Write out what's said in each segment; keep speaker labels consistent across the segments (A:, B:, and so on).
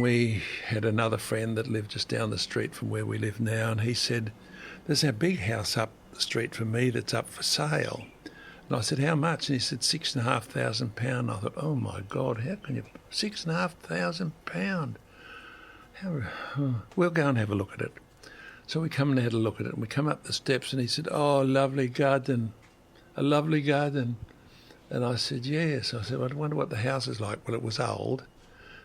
A: We had another friend that lived just down the street from where we live now, and he said, there's a big house up the street from me that's up for sale. And I said, how much? And he said, £6,500. I thought, oh my God, how can you, £6,500? We'll go and have a look at it. So we come and had a look at it, and we come up the steps, and he said, oh, lovely garden, a lovely garden. And I said, yes. I said, I wonder what the house is like. Well, it was old.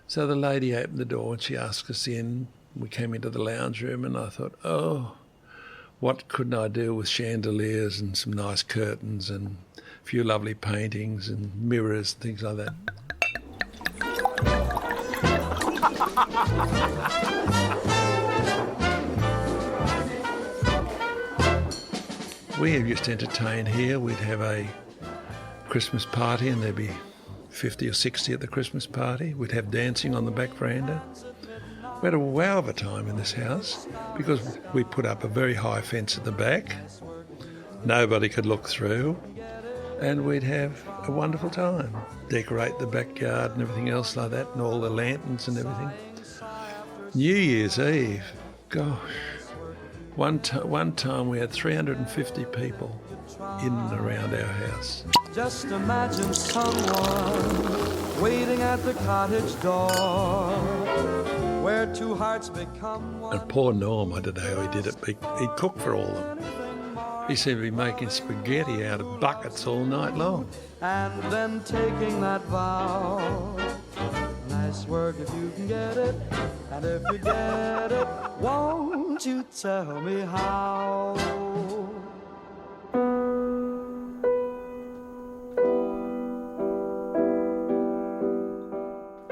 A: So the lady opened the door and she asked us in. We came into the lounge room, and I thought, oh, what couldn't I do with chandeliers and some nice curtains and a few lovely paintings and mirrors and things like that. We used to entertain here. We'd have a Christmas party, and there'd be 50 or 60 at the Christmas party. We'd have dancing on the back veranda. We had a wow of a time in this house because we put up a very high fence at the back. Nobody could look through, and we'd have a wonderful time. Decorate the backyard and everything else like that, and all the lanterns and everything. New Year's Eve, gosh, one time we had 350 people in and around our house.
B: Just imagine someone waiting at the cottage door, where two hearts become one.
A: And poor Norm, I don't know how he did it, but he'd cook for all of them. He seemed to be making spaghetti out of buckets all night long.
B: And then taking that vow, nice work if you can get it, and if you get it, won't you tell me how?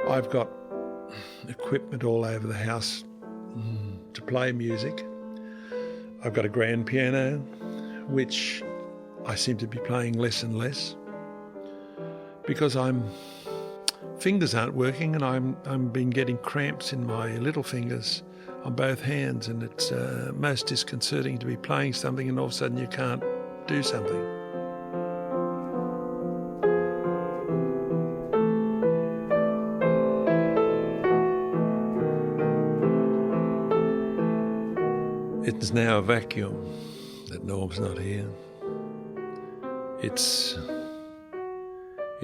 A: I've got equipment all over the house to play music. I've got a grand piano, which I seem to be playing less and less because fingers aren't working, and I'm been getting cramps in my little fingers on both hands, and it's most disconcerting to be playing something and all of a sudden you can't do something. It's now a vacuum that Norm's not here. It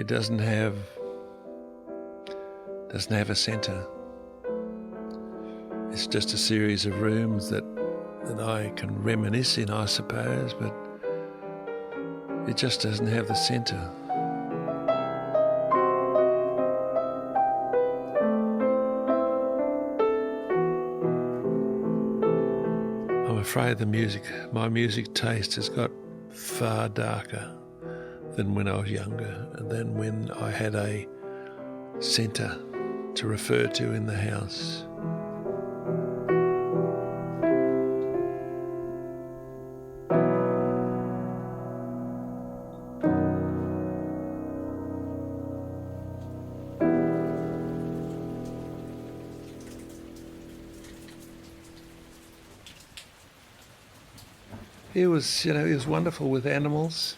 A: doesn't have a centre. It's just a series of rooms that I can reminisce in, I suppose, but it just doesn't have the centre. I'm afraid my music taste has got far darker than when I was younger, and then when I had a centre to refer to in the house. He was wonderful with animals,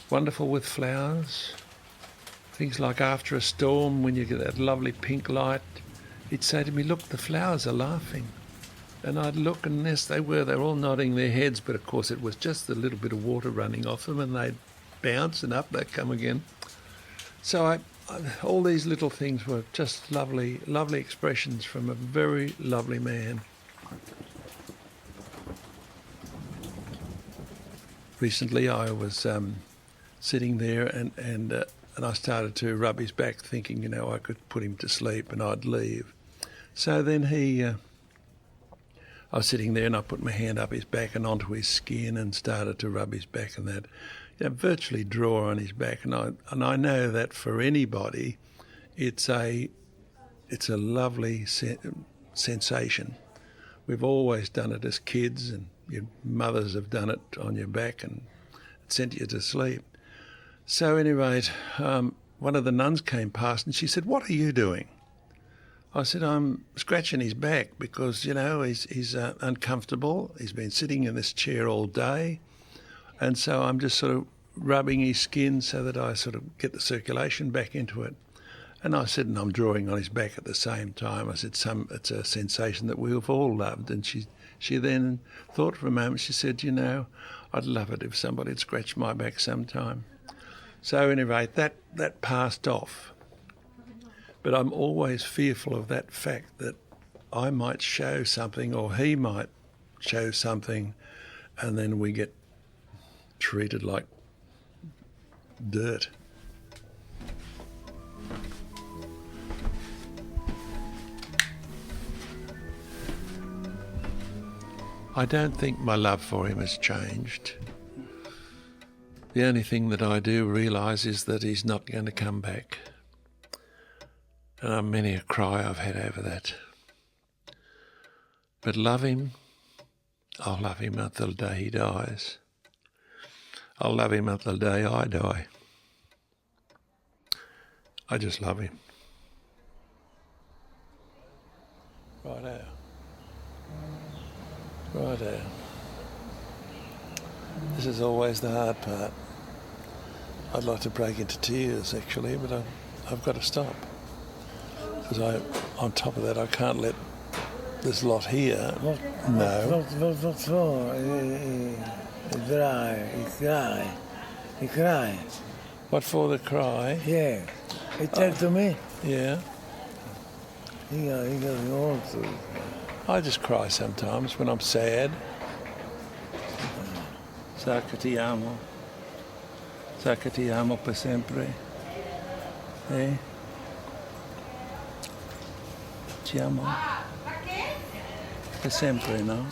A: wonderful with flowers. Things like after a storm, when you get that lovely pink light, he'd say to me, look, the flowers are laughing. And I'd look, and yes, they were all nodding their heads, but of course it was just a little bit of water running off them, and they'd bounce, and up they'd come again. So all these little things were just lovely, lovely expressions from a very lovely man. Recently I was sitting there and I started to rub his back, thinking, I could put him to sleep and I'd leave. So then I was sitting there and I put my hand up his back and onto his skin and started to rub his back and that, virtually draw on his back. And I know that for anybody, it's a lovely sensation. We've always done it as kids, and your mothers have done it on your back and it sent you to sleep. So anyway, one of the nuns came past and she said, what are you doing? I said, I'm scratching his back because, he's uncomfortable. He's been sitting in this chair all day. And so I'm just sort of rubbing his skin so that I sort of get the circulation back into it. And I said, and I'm drawing on his back at the same time. I said, it's a sensation that we've all loved. And she then thought for a moment. She said, you know, I'd love it if somebody had scratched my back sometime. So anyway, that passed off. But I'm always fearful of that fact that I might show something or he might show something, and then we get treated like dirt. I don't think my love for him has changed. The only thing that I do realise is that he's not going to come back. And many a cry I've had over that. But love him, I'll love him until the day he dies. I'll love him until the day I die. I just love him. Righto. Righto. This is always the hard part. I'd like to break into tears actually, but I've got to stop. Because on top of that, I can't let this lot here know.
C: What for? He cry.
A: What for the cry?
C: Yeah. He tell to me.
A: Yeah.
C: He doesn't want to.
A: I just cry sometimes when I'm sad. Sa che ti amo. Sa che ti amo per sempre. Eh? Ti amo. Per sempre, no?